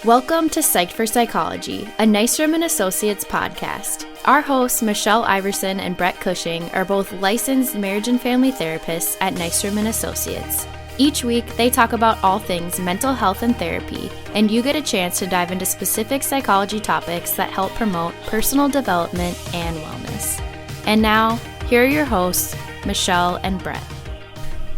Welcome to Psyched for Psychology, a Nystrom & Associates podcast. Our hosts, Michelle Iverson and Brett Cushing, are both licensed marriage and family therapists at Nystrom & Associates. Each week, they talk about all things mental health and therapy, and you get a chance to dive into specific psychology topics that help promote personal development and wellness. And now, here are your hosts, Michelle and Brett.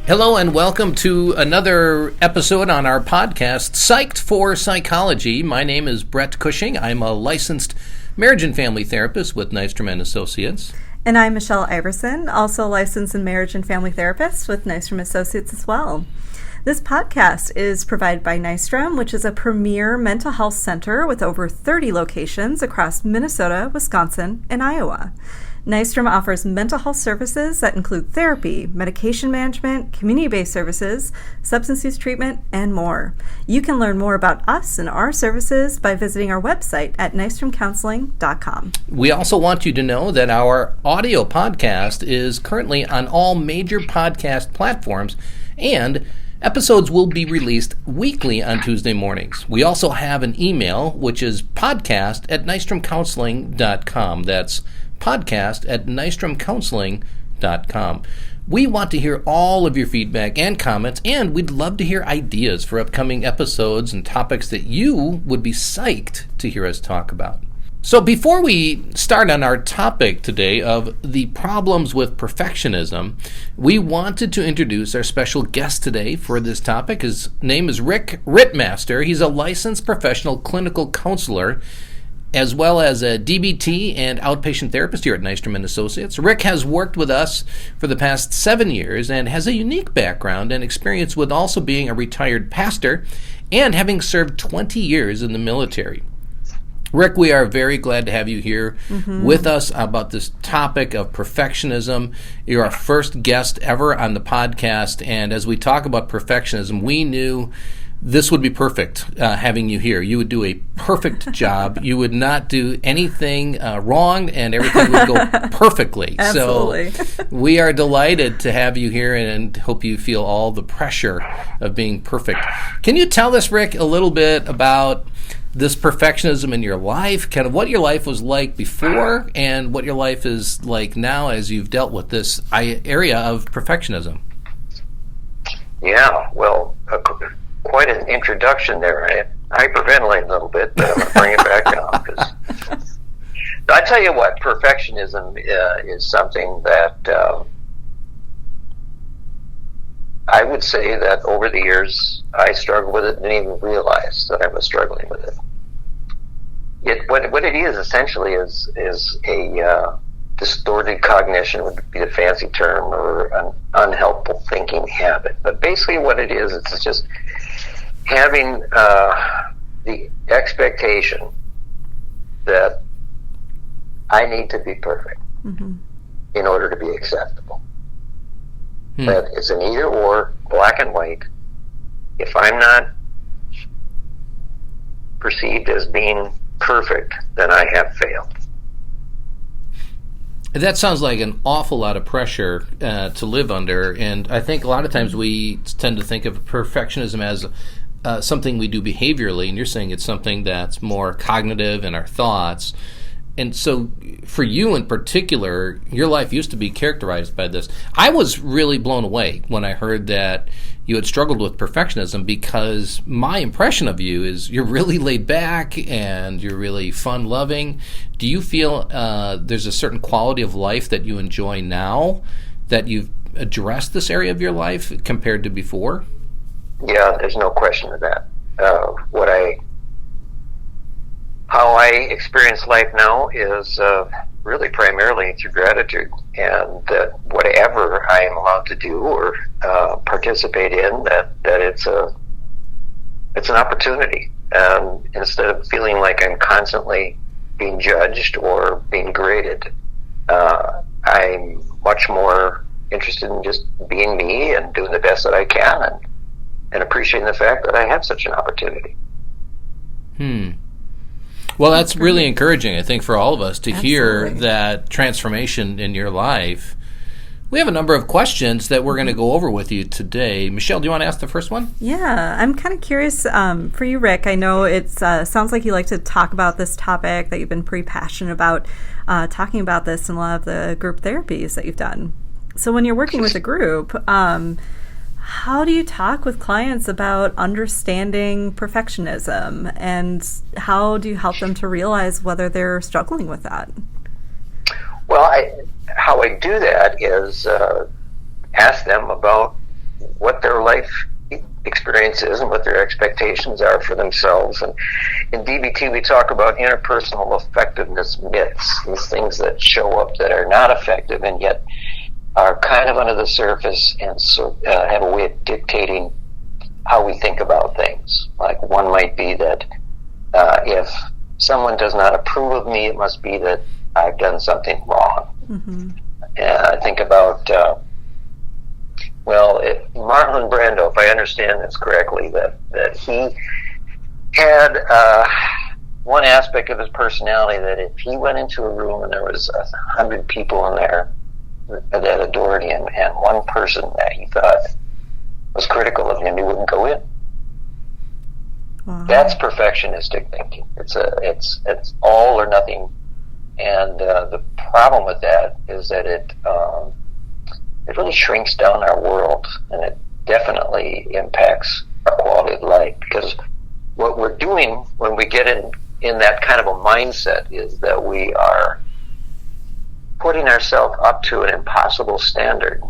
Hello and welcome to another episode on our podcast, Psyched for Psychology. My name is Brett Cushing. I'm a licensed marriage and family therapist with Nystrom & Associates. And I'm Michelle Iverson, also licensed in marriage and family therapist with Nystrom Associates as well. This podcast is provided by Nystrom, which is a premier mental health center with over 30 locations across Minnesota, Wisconsin, and Iowa. Nystrom offers mental health services that include therapy, medication management, community-based services, substance use treatment, and more. You can learn more about us and our services by visiting our website at nystromcounseling.com. We also want you to know that our audio podcast is currently on all major podcast platforms, and episodes will be released weekly on Tuesday mornings. We also have an email, which is podcast@nystromcounseling.com. That's podcast@nystromcounseling.com. We want to hear all of your feedback and comments, and we'd love to hear ideas for upcoming episodes and topics that you would be psyched to hear us talk about. So before we start on our topic today of the problems with perfectionism, we wanted to introduce our special guest today for this topic. His name is Rick Rittmaster. He's a licensed professional clinical counselor as well as a DBT and outpatient therapist here at Nystrom & Associates. Rick has worked with us for the past 7 years and has a unique background and experience with also being a retired pastor and having served 20 years in the military. Rick, we are very glad to have you here with us about this topic of perfectionism. You're our first guest ever on the podcast, and as we talk about perfectionism, we knew this would be perfect, having you here. You would do a perfect job. You would not do anything wrong, and everything would go perfectly. Absolutely. So we are delighted to have you here and hope you feel all the pressure of being perfect. Can you tell us, Rick, a little bit about this perfectionism in your life, kind of what your life was like before and what your life is like now as you've dealt with this area of perfectionism? Yeah, well, quite an introduction there. I hyperventilate a little bit, but I'm going to bring it back down. I tell you what, perfectionism is something that I would say that over the years I struggled with it and didn't even realize that I was struggling with it. What it is essentially is a distorted cognition would be the fancy term, or an unhelpful thinking habit. But basically what it is, it's just having the expectation that I need to be perfect in order to be acceptable. That it's an either or, black and white. If I'm not perceived as being perfect, then I have failed. That sounds like an awful lot of pressure to live under, and I think a lot of times we tend to think of perfectionism as something we do behaviorally, and you're saying it's something that's more cognitive in our thoughts. And so for you in particular, your life used to be characterized by this. I was really blown away when I heard that you had struggled with perfectionism, because my impression of you is you're really laid back and you're really fun-loving. Do you feel there's a certain quality of life that you enjoy now that you've addressed this area of your life compared to before? Yeah, there's no question of that. How I experience life now is really primarily through gratitude, and that whatever I am allowed to do or participate in, that it's an opportunity. And instead of feeling like I'm constantly being judged or being graded, I'm much more interested in just being me and doing the best that I can, and appreciating the fact that I have such an opportunity. Well, that's really encouraging, I think, for all of us to Absolutely. hear that transformation in your life. We have a number of questions that we're going to go over with you today. Michelle, do you want to ask the first one? Yeah, I'm kind of curious for you, Rick. I know it sounds like you like to talk about this topic, that you've been pretty passionate about talking about this in a lot of the group therapies that you've done. So when you're working with a group, how do you talk with clients about understanding perfectionism, and how do you help them to realize whether they're struggling with that? Well, how I do that is ask them about what their life experience is and what their expectations are for themselves. And in DBT, we talk about interpersonal effectiveness myths, these things that show up that are not effective and yet are kind of under the surface and have a way of dictating how we think about things. Like one might be that if someone does not approve of me, it must be that I've done something wrong. Mm-hmm. And I think about, if Marlon Brando, if I understand this correctly, that he had one aspect of his personality that if he went into a room and there was 100 people in there that adored him, and one person that he thought was critical of him, he wouldn't go in. Wow. That's perfectionistic thinking. It's all or nothing. And the problem with that is that it really shrinks down our world, and it definitely impacts our quality of life. Because what we're doing when we get in that kind of a mindset is that we are putting ourselves up to an impossible standard,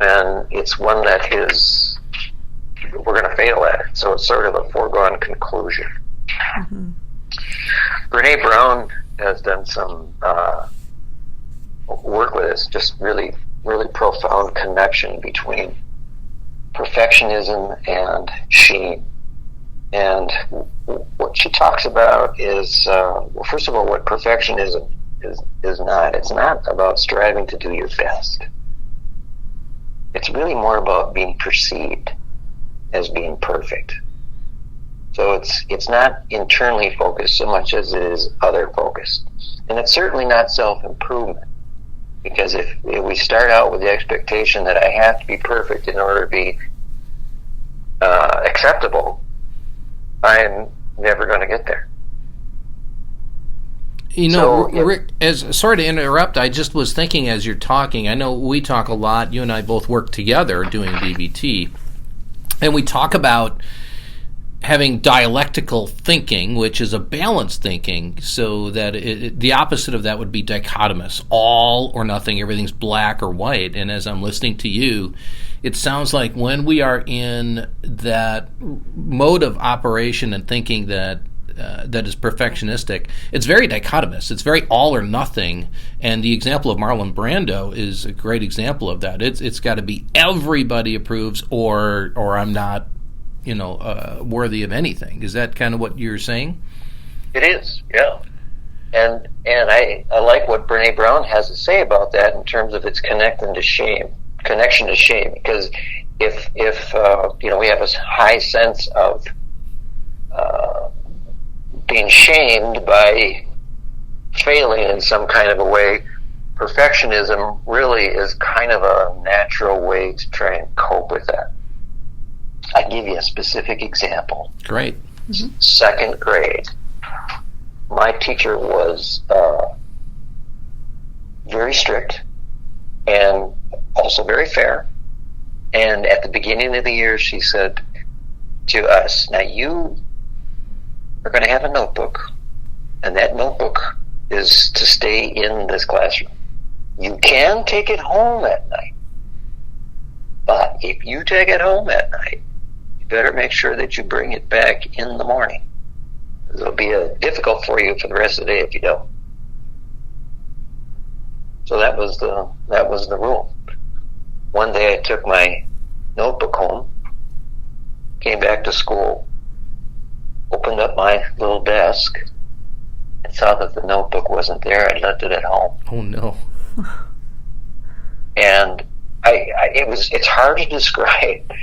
and it's one that we're going to fail at it. So it's sort of a foregone conclusion. Mm-hmm. Brene Brown has done some work with us, just really, really profound connection between perfectionism and shame. And what she talks about is, first of all, what perfectionism is not. It's not about striving to do your best. It's really more about being perceived as being perfect. So it's not internally focused so much as it is other focused. And it's certainly not self-improvement. Because if we start out with the expectation that I have to be perfect in order to be acceptable, I'm never going to get there. You know, Rick, sorry to interrupt, I just was thinking as you're talking, I know we talk a lot, you and I both work together doing DBT, and we talk about having dialectical thinking, which is a balanced thinking, so that the opposite of that would be dichotomous, all or nothing, everything's black or white. And as I'm listening to you, it sounds like when we are in that mode of operation and thinking that is perfectionistic, it's very dichotomous. It's very all or nothing. And the example of Marlon Brando is a great example of that. It's got to be everybody approves or I'm not worthy of anything. Is that kind of what you're saying? It is, yeah. And I like what Brene Brown has to say about that in terms of its connection to shame. Because if we have a high sense of being shamed by failing in some kind of a way, perfectionism really is kind of a natural way to try and cope with that. I'll give you a specific example. Great. Mm-hmm. Second grade. My teacher was very strict and also very fair. And at the beginning of the year, she said to us, now you are going to have a notebook, and that notebook is to stay in this classroom. You can take it home at night, but if you take it home at night, better make sure that you bring it back in the morning. It'll be difficult for you for the rest of the day if you don't. So that was the rule. One day I took my notebook home, came back to school, opened up my little desk, and saw that the notebook wasn't there. I left it at home. Oh no! And it's hard to describe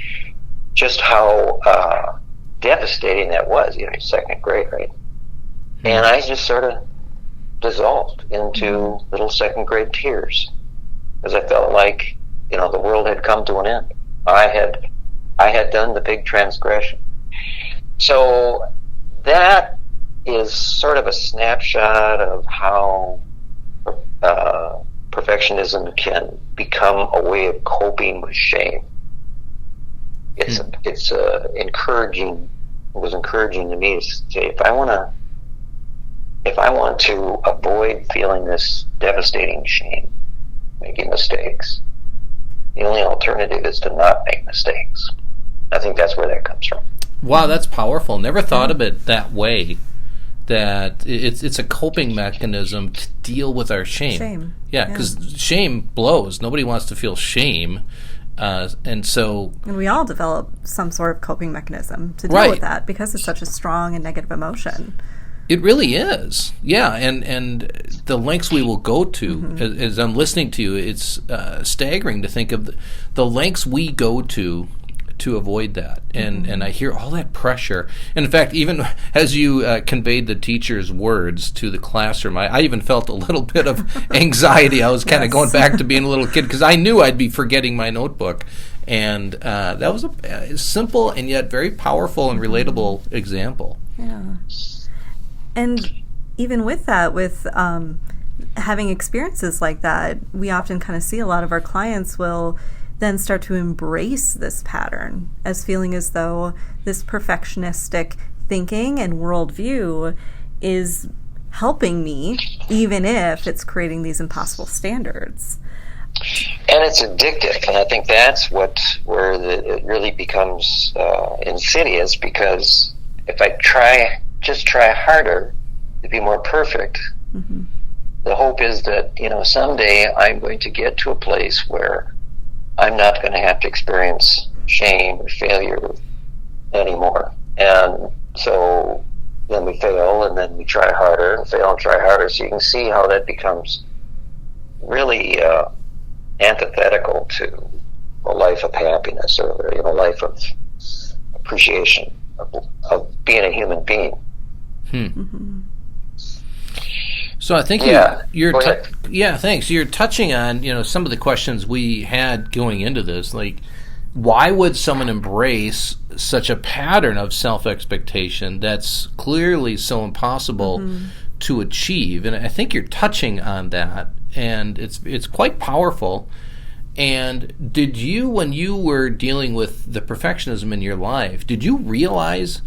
just how devastating that was. Second grade, right? And I just sort of dissolved into little second grade tears. because I felt like, the world had come to an end. I had done the big transgression. So that is sort of a snapshot of how perfectionism can become a way of coping with shame. It's encouraging. It was encouraging to me to say, if I want to avoid feeling this devastating shame, making mistakes, the only alternative is to not make mistakes. I think that's where that comes from. Wow, that's powerful. Never thought of it that way. That it's a coping mechanism to deal with our shame. Yeah, because shame blows. Nobody wants to feel shame. And we all develop some sort of coping mechanism to deal with that because it's such a strong and negative emotion. It really is. Yeah, and the lengths we will go to, as I'm listening to you, it's staggering to think of the lengths we go to avoid that. And I hear all that pressure. And in fact, even as you conveyed the teacher's words to the classroom, I even felt a little bit of anxiety. I was kind of going back to being a little kid because I knew I'd be forgetting my notebook. And that was a simple and yet very powerful and relatable example. Yeah. And even with that, with having experiences like that, we often kind of see a lot of our clients will then start to embrace this pattern as feeling as though this perfectionistic thinking and worldview is helping me, even if it's creating these impossible standards. And it's addictive, and I think that's where it really becomes insidious, because if I just try harder to be more perfect, the hope is that, someday I'm going to get to a place where I'm not going to have to experience shame or failure anymore. And so then we fail, and then we try harder, and fail and try harder. So you can see how that becomes really antithetical to a life of happiness, or a life of appreciation of being a human being. So I think thanks. You're touching on some of the questions we had going into this, like why would someone embrace such a pattern of self-expectation that's clearly so impossible to achieve? And I think you're touching on that, and it's quite powerful. And did you, when you were dealing with the perfectionism in your life, did you realize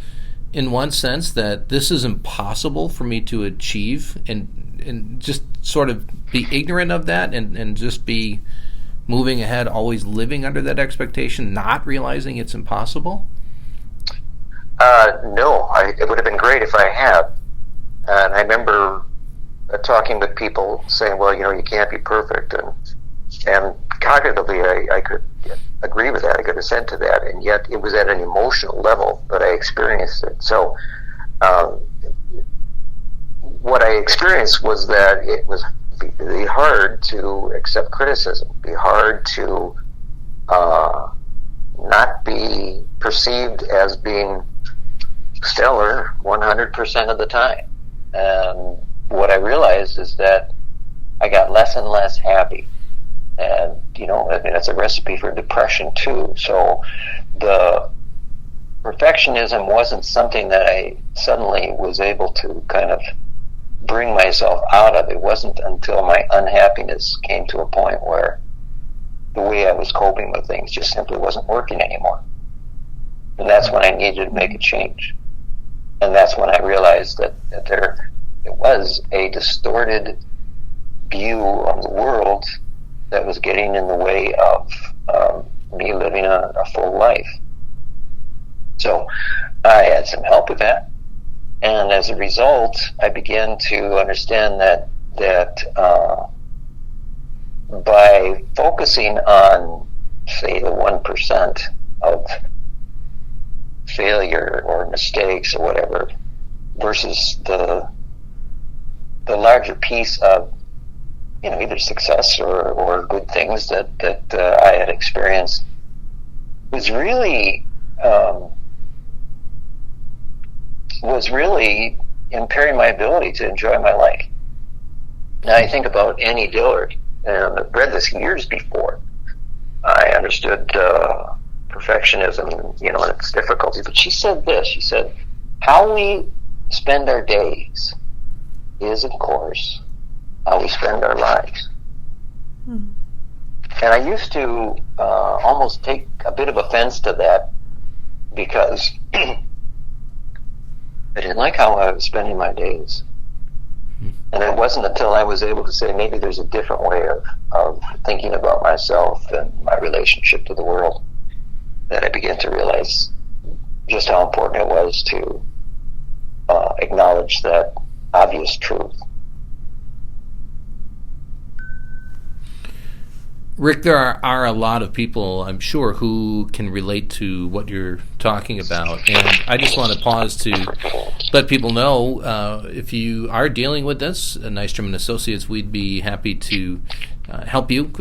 in one sense that this is impossible for me to achieve, and just sort of be ignorant of that and just be moving ahead, always living under that expectation, not realizing it's impossible? No, it would have been great if I had. And I remember talking with people saying, well, you can't be perfect. And cognitively, I could agree with that. I could assent to that. And yet it was at an emotional level that I experienced it. So what I experienced was that it was be hard to accept criticism, be hard to not be perceived as being stellar 100% of the time. And what I realized is that I got less and less happy. And, that's a recipe for depression too. So the perfectionism wasn't something that I suddenly was able to kind of bring myself out of. It wasn't until my unhappiness came to a point where the way I was coping with things just simply wasn't working anymore. And that's when I needed to make a change. And that's when I realized that it was a distorted view of the world that was getting in the way of me living a full life. So I had some help with that. And as a result, I began to understand that by focusing on, say, the 1% of failure or mistakes or whatever, versus the larger piece of either success or good things that I had experienced, was really impairing my ability to enjoy my life. Now I think about Annie Dillard, and I've read this years before I understood perfectionism, and its difficulties. But she said this. She said, "How we spend our days is, of course, how we spend our lives." Hmm. And I used to almost take a bit of offense to that because I didn't like how I was spending my days. And it wasn't until I was able to say maybe there's a different way of thinking about myself and my relationship to the world that I began to realize just how important it was to acknowledge that obvious truth. Rick, there are a lot of people, I'm sure, who can relate to what you're talking about. And I just want to pause to let people know, if you are dealing with this, Nystrom and Associates, we'd be happy to help you,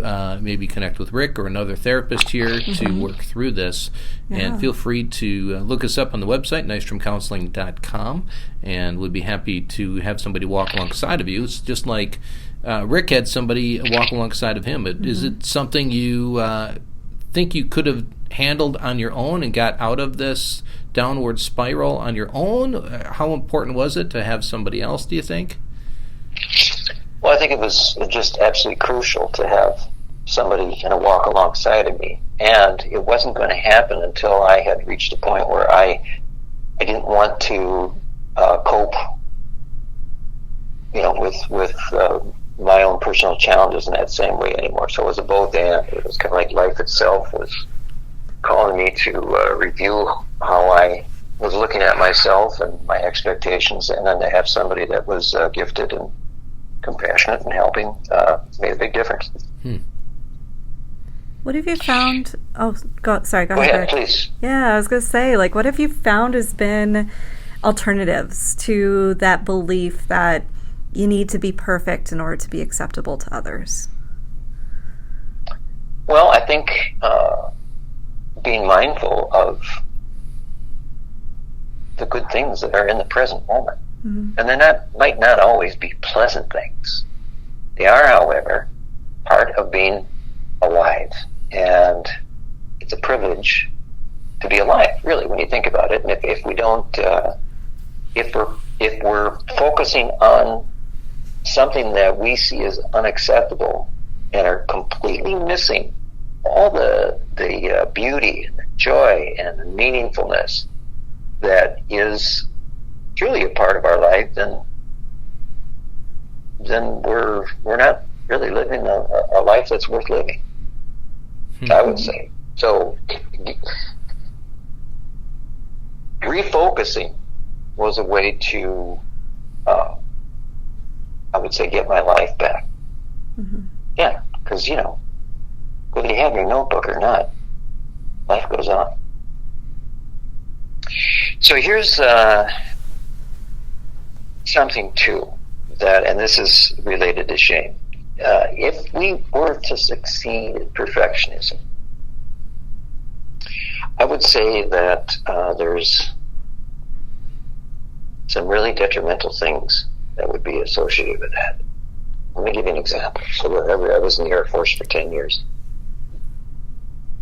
maybe connect with Rick or another therapist here to work through this. Yeah. And feel free to look us up on the website, nystromcounseling.com, and we'd be happy to have somebody walk alongside of you. It's just like Rick had somebody walk alongside of him. Is it something you think you could have handled on your own and got out of this downward spiral on your own? How important was it to have somebody else, do you think? Well, I think it was just absolutely crucial to have somebody walk alongside of me. And it wasn't going to happen until I had reached a point where I didn't want to cope with my own personal challenges in that same way anymore. So it was a both and. It was kind of like life itself was calling me to review how I was looking at myself and my expectations, and then to have somebody that was gifted and compassionate and helping made a big difference. What have you found? Oh, go ahead, please. Yeah, I was going to say, what have you found has been alternatives to that belief that you need to be perfect in order to be acceptable to others? Well, I think being mindful of the good things that are in the present moment. And they might not always be pleasant things. They are, however, part of being alive. And it's a privilege to be alive, really, when you think about it. And if we don't, if we're focusing on something that we see as unacceptable and are completely missing all the beauty and the joy and the meaningfulness that is truly a part of our life, then we're not really living a life that's worth living, I would say. So refocusing was a way to I would say get my life back. Yeah, because whether you have your notebook or not, life goes on. So here's something too that, and this is related to shame. If we were to succeed in perfectionism, I would say that there's some really detrimental things that would be associated with that. Let me give you an example. So I was in the Air Force for 10 years.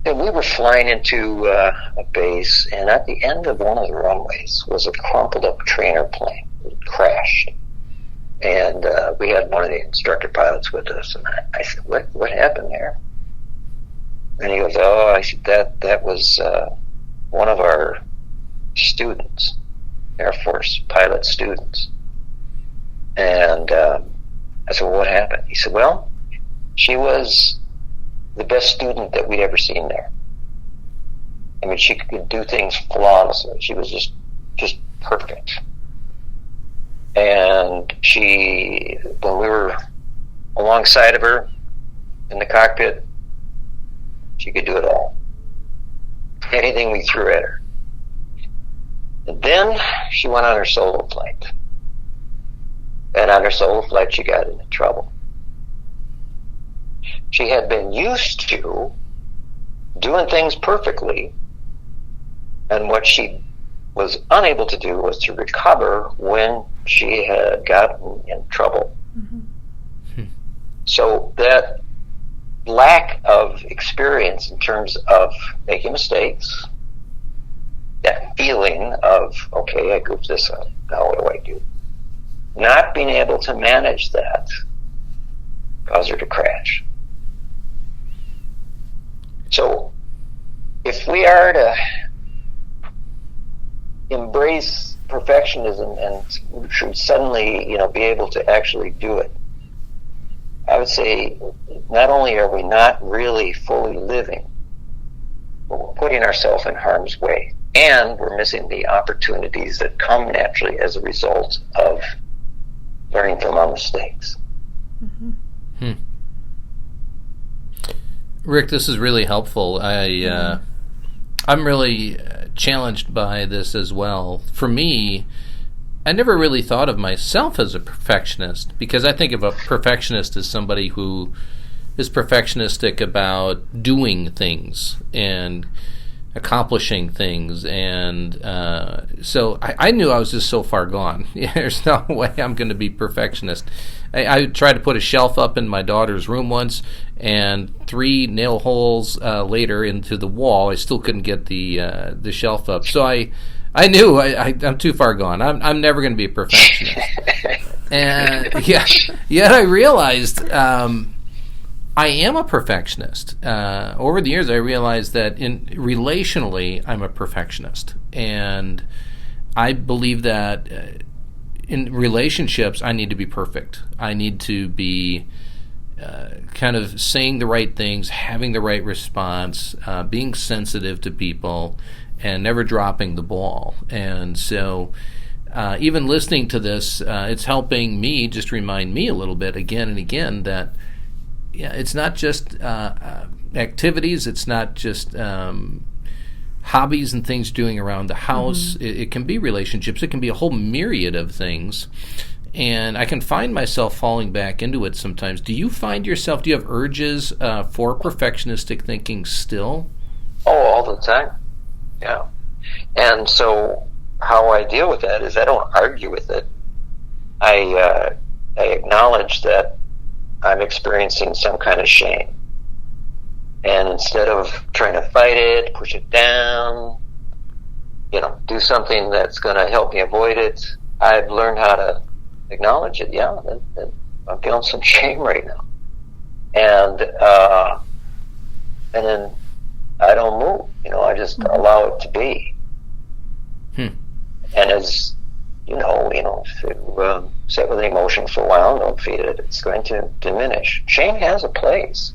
And we were flying into a base, and at the end of one of the runways was a crumpled up trainer plane. It crashed. And we had one of the instructor pilots with us, and I said, what happened there? And he goes, I said, that was one of our students, Air Force pilot students. And I said, well, what happened? He said, well, she was the best student that we'd ever seen there. I mean, she could do things flawlessly. She was just perfect. And when we were alongside of her in the cockpit, she could do it all. Anything we threw at her. And then she went on her solo flight. And on her solo flight, she got into trouble. She had been used to doing things perfectly, and what she was unable to do was to recover when she had gotten in trouble. So that lack of experience in terms of making mistakes, that feeling of, okay, I goofed this up, now what do I do? Not being able to manage that caused her to crash. So if we are to embrace perfectionism and should suddenly, be able to actually do it, I would say not only are we not really fully living, but we're putting ourselves in harm's way. And we're missing the opportunities that come naturally as a result of learning from our mistakes. Mm-hmm. Rick, this is really helpful. I'm really challenged by this as well. For me, I never really thought of myself as a perfectionist, because I think of a perfectionist as somebody who is perfectionistic about doing things and accomplishing things, and so I knew I was just so far gone. There's no way I'm going to be perfectionist. I tried to put a shelf up in my daughter's room once, and 3 nail holes later into the wall, I still couldn't get the shelf up. So I knew I'm too far gone. I'm never going to be a perfectionist. And yet I realized I am a perfectionist. Over the years, I realized that relationally, I'm a perfectionist. And I believe that in relationships, I need to be perfect. I need to be kind of saying the right things, having the right response, being sensitive to people, and never dropping the ball. And so even listening to this, it's helping me just remind me a little bit again and again that it's not just activities, it's not just hobbies and things doing around the house. Mm-hmm. It can be relationships. It can be a whole myriad of things. And I can find myself falling back into it sometimes. Do you find yourself, do you have urges for perfectionistic thinking still? Oh, all the time. Yeah. And so how I deal with that is I don't argue with it. I acknowledge that I'm experiencing some kind of shame. And instead of trying to fight it, push it down, do something that's going to help me avoid it, I've learned how to acknowledge it. Yeah, I'm feeling some shame right now. And then I don't move. I just allow it to be. And as if you sit with an emotion for a while and don't feed it, it's going to diminish. Shame has a place.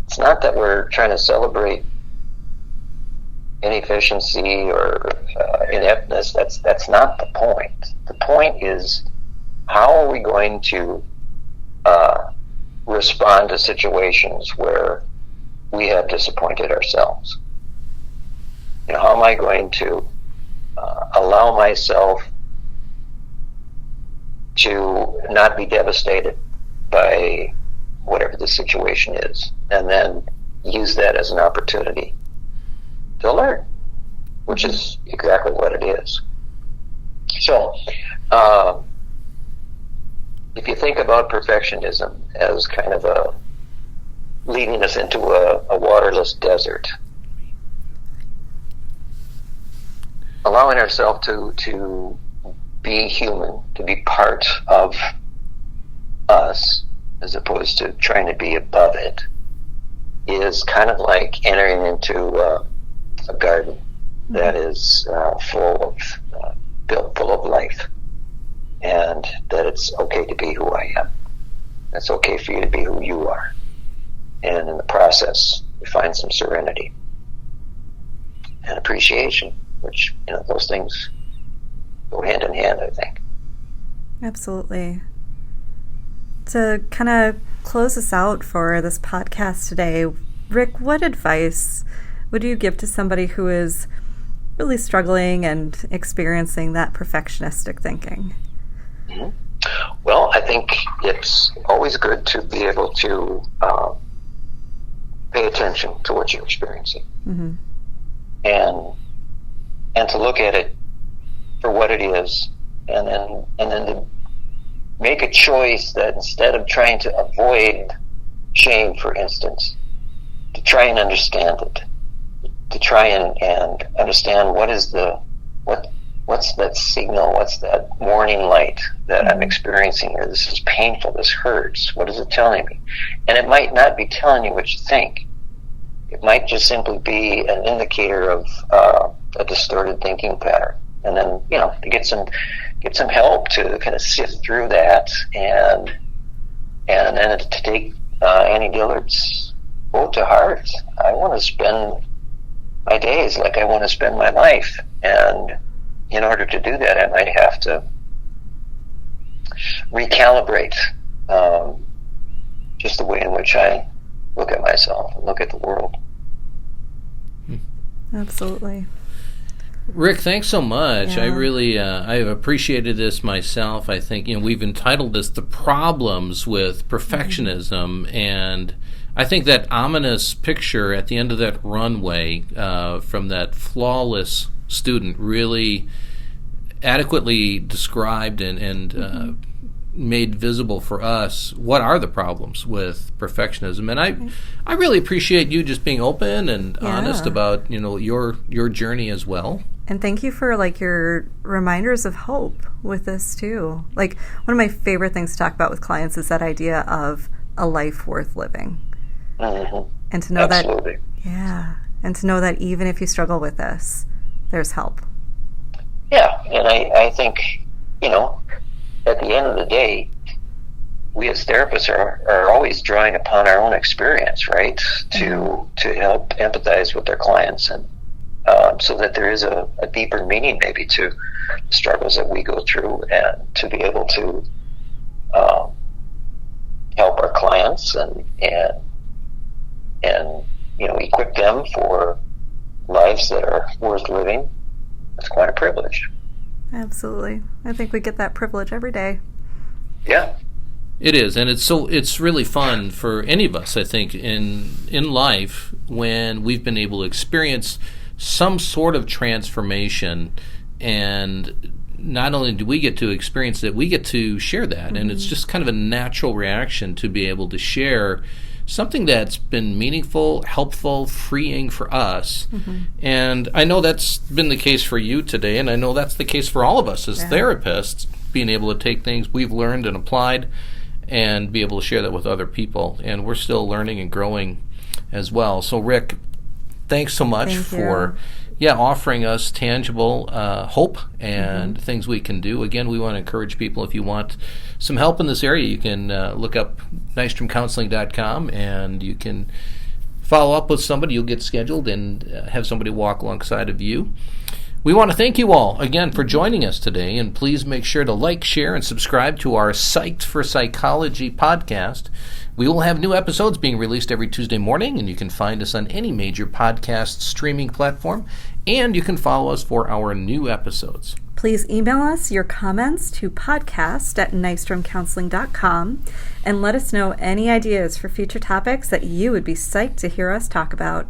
It's not that we're trying to celebrate inefficiency or ineptness. That's not the point. The point is, how are we going to respond to situations where we have disappointed ourselves? How am I going to allow myself to not be devastated by whatever the situation is, and then use that as an opportunity to learn, which is exactly what it is. So, if you think about perfectionism as kind of leading us into a waterless desert, allowing ourselves to be human, to be part of us, as opposed to trying to be above it, is kind of like entering into a garden that is full of life, and that it's okay to be who I am. It's okay for you to be who you are. And in the process, we find some serenity and appreciation, which, those things go hand in hand, I think. Absolutely. To kind of close us out for this podcast today, Rick, what advice would you give to somebody who is really struggling and experiencing that perfectionistic thinking? Mm-hmm. Well, I think it's always good to be able to pay attention to what you're experiencing, mm-hmm. and to look at it for what it is, and then to make a choice that instead of trying to avoid shame, for instance, to try and understand it, to try and understand what's that signal, what's that warning light that I'm experiencing here. This is painful, this hurts. What is it telling me? And it might not be telling you what you think. It might just simply be an indicator of a distorted thinking pattern. And then, to get some help to kind of sift through that, and then to take Annie Dillard's quote to heart. I want to spend my days like I want to spend my life, and in order to do that, I might have to recalibrate just the way in which I look at myself and look at the world. Absolutely. Rick, thanks so much. Yeah. I really, I've appreciated this myself. I think, we've entitled this The Problems with Perfectionism, and I think that ominous picture at the end of that runway from that flawless student really adequately described and made visible for us what are the problems with perfectionism. And I really appreciate you just being open and honest about your journey as well. And thank you for your reminders of hope with this too. One of my favorite things to talk about with clients is that idea of a life worth living. Mm-hmm. And to know Absolutely. and to know that even if you struggle with this, there's help. Yeah, and I think, at the end of the day, we as therapists are always drawing upon our own experience, right, to help empathize with our clients, and so that there is a deeper meaning maybe to the struggles that we go through, and to be able to help our clients and equip them for lives that are worth living. It's quite a privilege. Absolutely. I think we get that privilege every day. Yeah. It is, and it's really fun for any of us, I think, in life when we've been able to experience some sort of transformation, and not only do we get to experience it, we get to share that, and it's just kind of a natural reaction to be able to share something that's been meaningful, helpful, freeing for us. And I know that's been the case for you today, and I know that's the case for all of us as therapists, being able to take things we've learned and applied and be able to share that with other people. And we're still learning and growing as well. So Rick, thanks so much for offering us tangible hope and things we can do. Again, we want to encourage people, if you want some help in this area, you can look up nystromcounseling.com, and you can follow up with somebody. You'll get scheduled and have somebody walk alongside of you. We want to thank you all again for joining us today, and please make sure to like, share, and subscribe to our Psyched for Psychology podcast. We will have new episodes being released every Tuesday morning, and you can find us on any major podcast streaming platform, and you can follow us for our new episodes. Please email us your comments to podcast@nystromcounseling.com and let us know any ideas for future topics that you would be psyched to hear us talk about.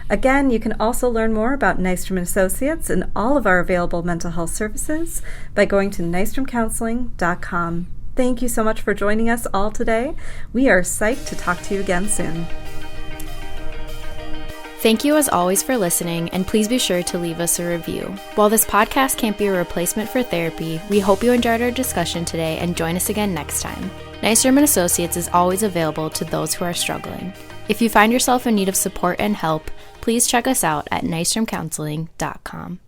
Again, you can also learn more about Nystrom & Associates and all of our available mental health services by going to nystromcounseling.com. Thank you so much for joining us all today. We are psyched to talk to you again soon. Thank you as always for listening, and please be sure to leave us a review. While this podcast can't be a replacement for therapy, we hope you enjoyed our discussion today and join us again next time. Nystrom & Associates is always available to those who are struggling. If you find yourself in need of support and help, please check us out at nystromcounseling.com.